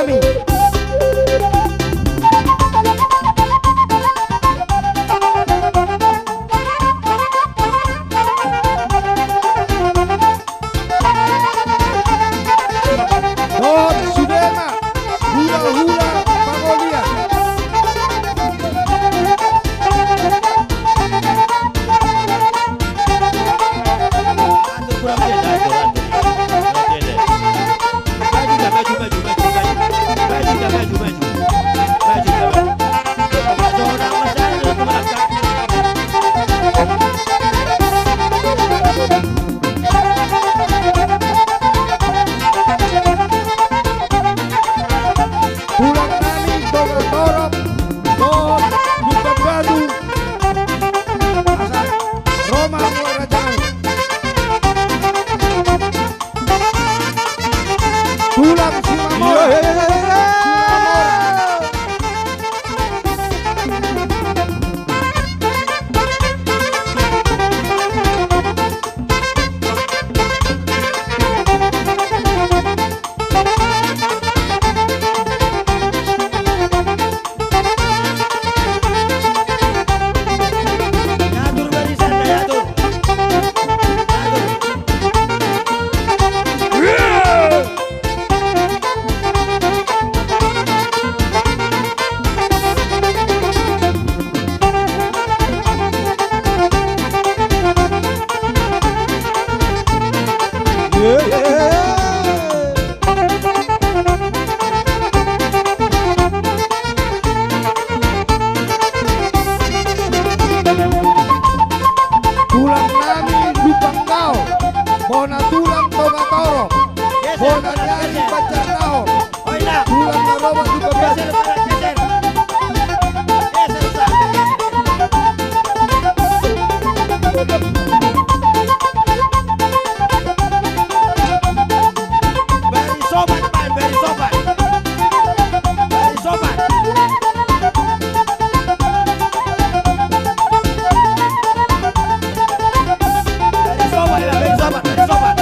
Nami. Don Sudema, Hula Hula Pagolia. Kurang beda itu, Pulang Nami, Toga Torok, Don Bukan Badu, Asal Roma Muarajang. Pulang Simamora. Atur barisan, atur. Pulang Nami, Lupang Tao, Bona Tulang Toga Torok, Bona Nyari Pacar Tao, Oh iya, Pulang Naroba Bukan Badu. geser, geser. Geser, Ustaz. Beri sobat, Pak, beri sobat. Beri sobat. Beri sobat, ya, beri sobat, beri sobat.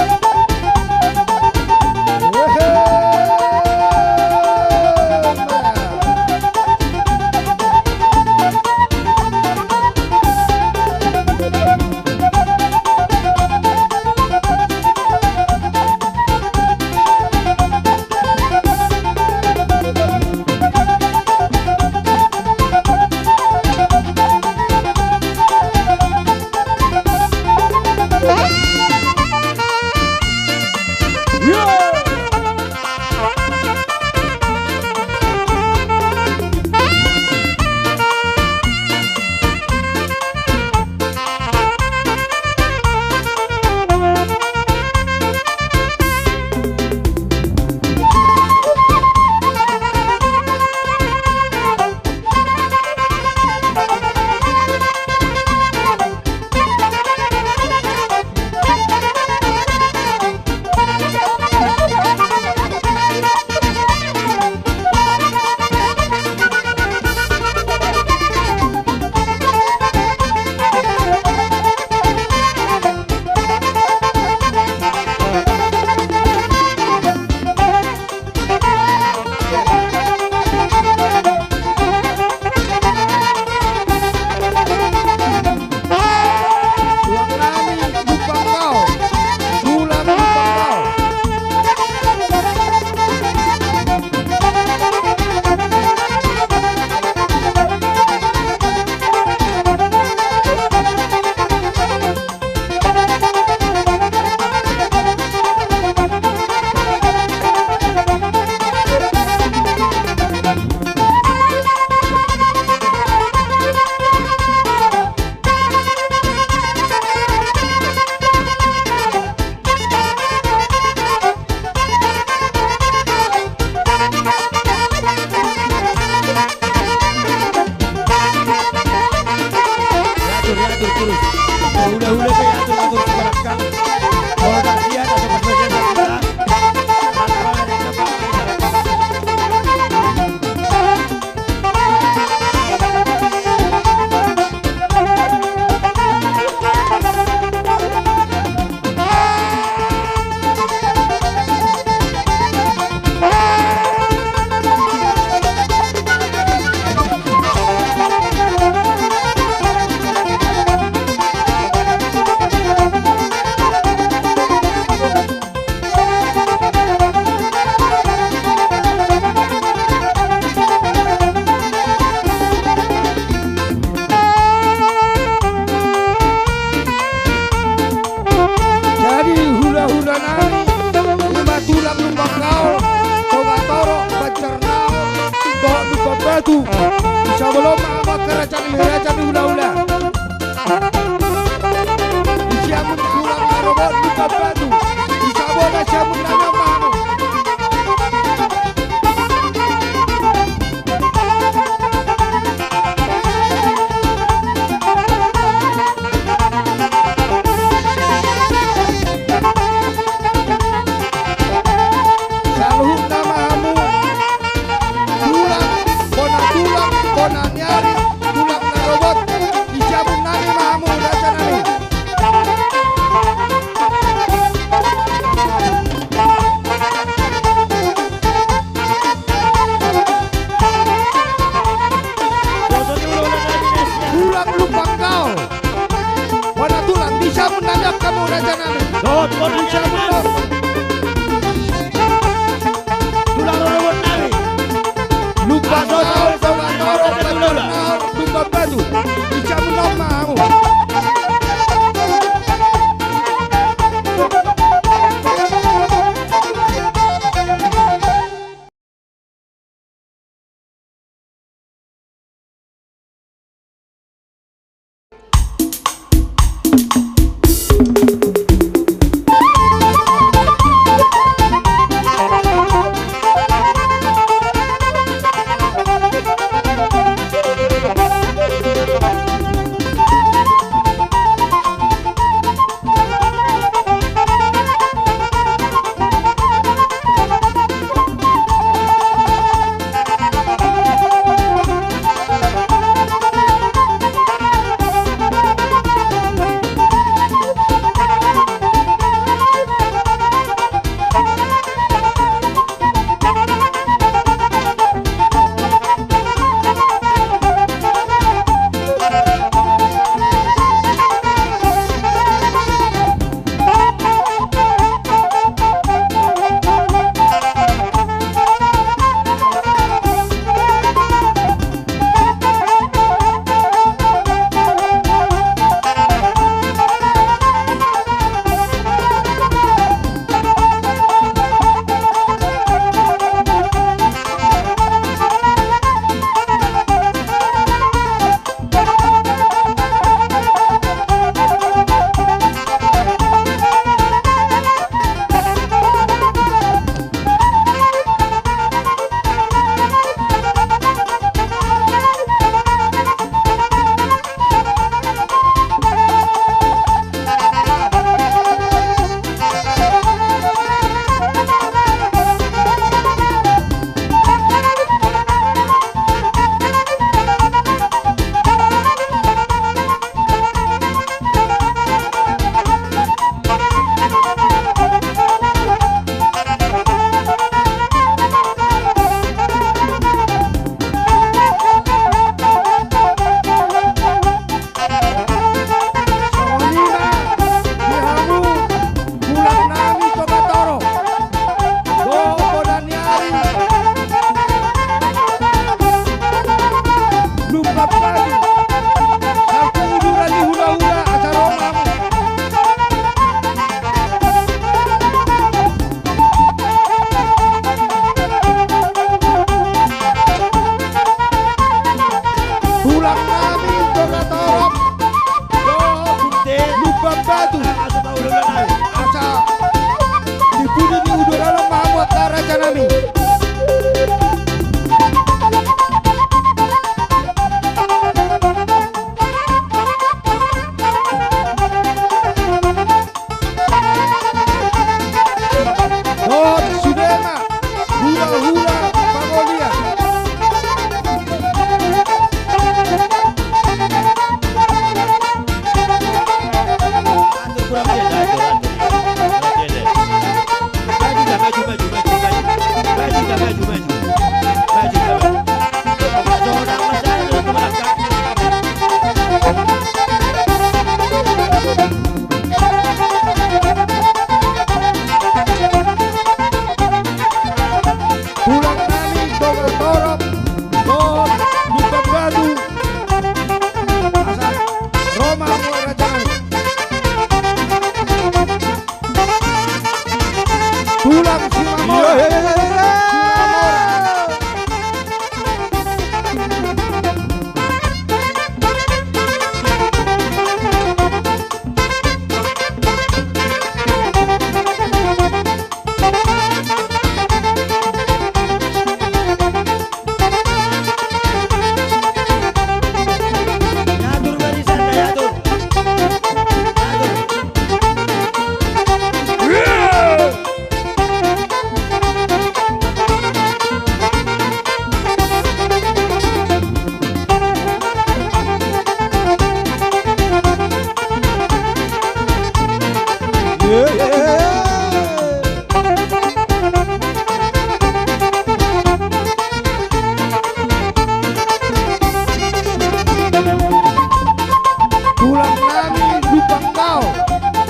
Pulang Nami, Lupang Tao, Pulang Lupang Tao. Diatur terus. Hula-hula kayak atur sebarkan. Kalau kasihan atau pas-pasan kita. Maka ada yang dapat kita. Batu. Insya Allah Muhammad kerajaan Merajan Ula-Ula. Isyamun pulang narobot Luka Batu. Insya Allah Isyamun Nana Mamu. Saluhut nama hamu. Tulang, bona nyari, tulang narobot. Isyamun Nani Mamu Raja Nani. Tulang lupa kau. Bona tulang bisa menanjak kamu Raja Nani. Bisa menang. Tulang robot nari. Lupa kau, bona narobot benar. Lupa batu. Bisa menang mamu.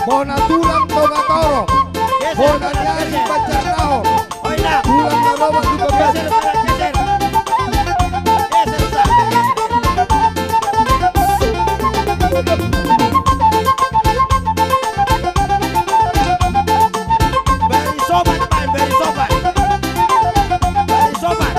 Bonatulang Togatoro, Bonanyari Pacarnao, Oila. Tulang Narobat Lupa Geser, Batu. Ustaz, geser. Geser, Ustaz. Very sopan, Pak, very sopan. Very sopan.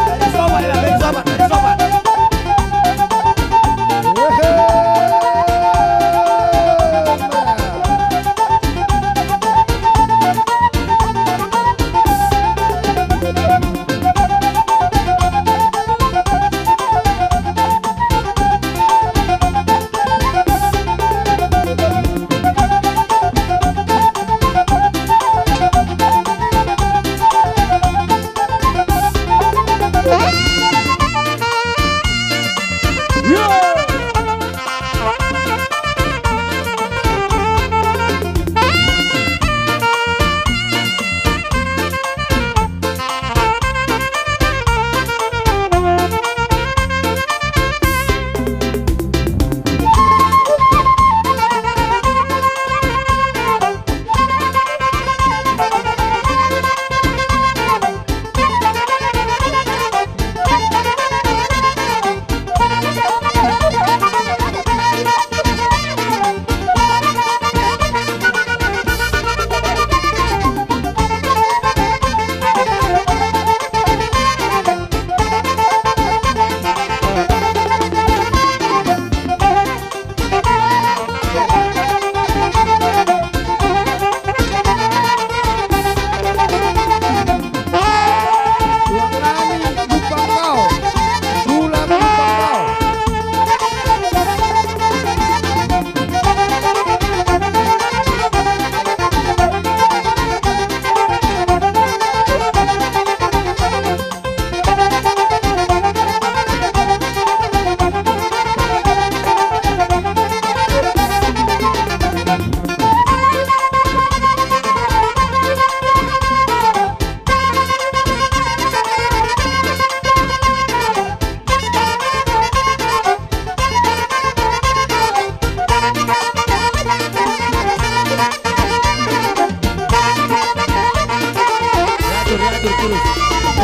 Very sopan, ya, very sopan, very sopan.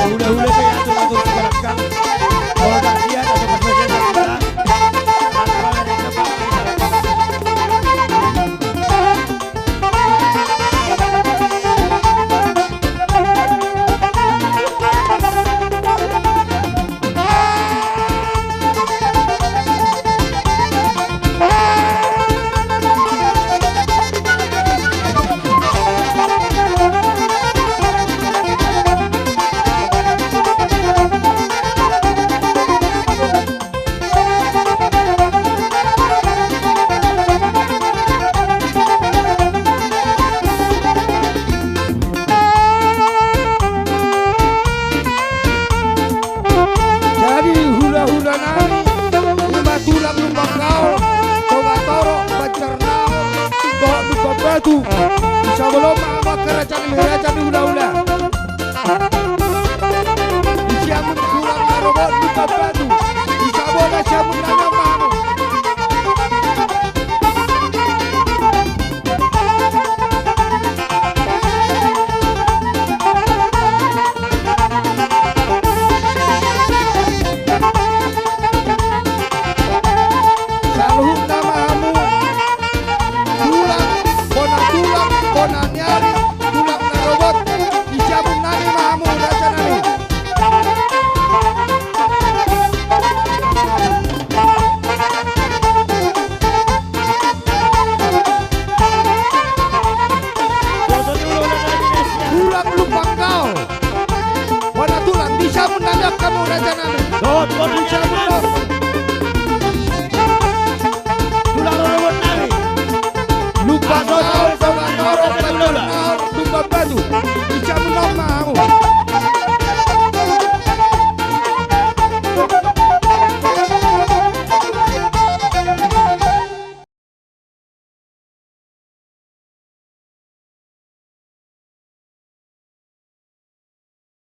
Hula-hula kayak atur-atur ke belakang. Kalau tak siap atau pas saja kita lakukan yang cepat. Jadi hula-hula nani, lima tulang lupa kau, Togatoro, Pacarnao, Bawa lupa batu, bisa belum sama kerajaan hula-hula. Siamun tulang narobot lupa batu, bisa boleh siamun nana mamu. Saluhut nama hamu, tulang, bonanyari, tulang narobot, isiamun nani mahamu raja nani. Tulang lupa kau, bona tulang, bisa menandak kamu raja nani. Tuh, Bisa menandak.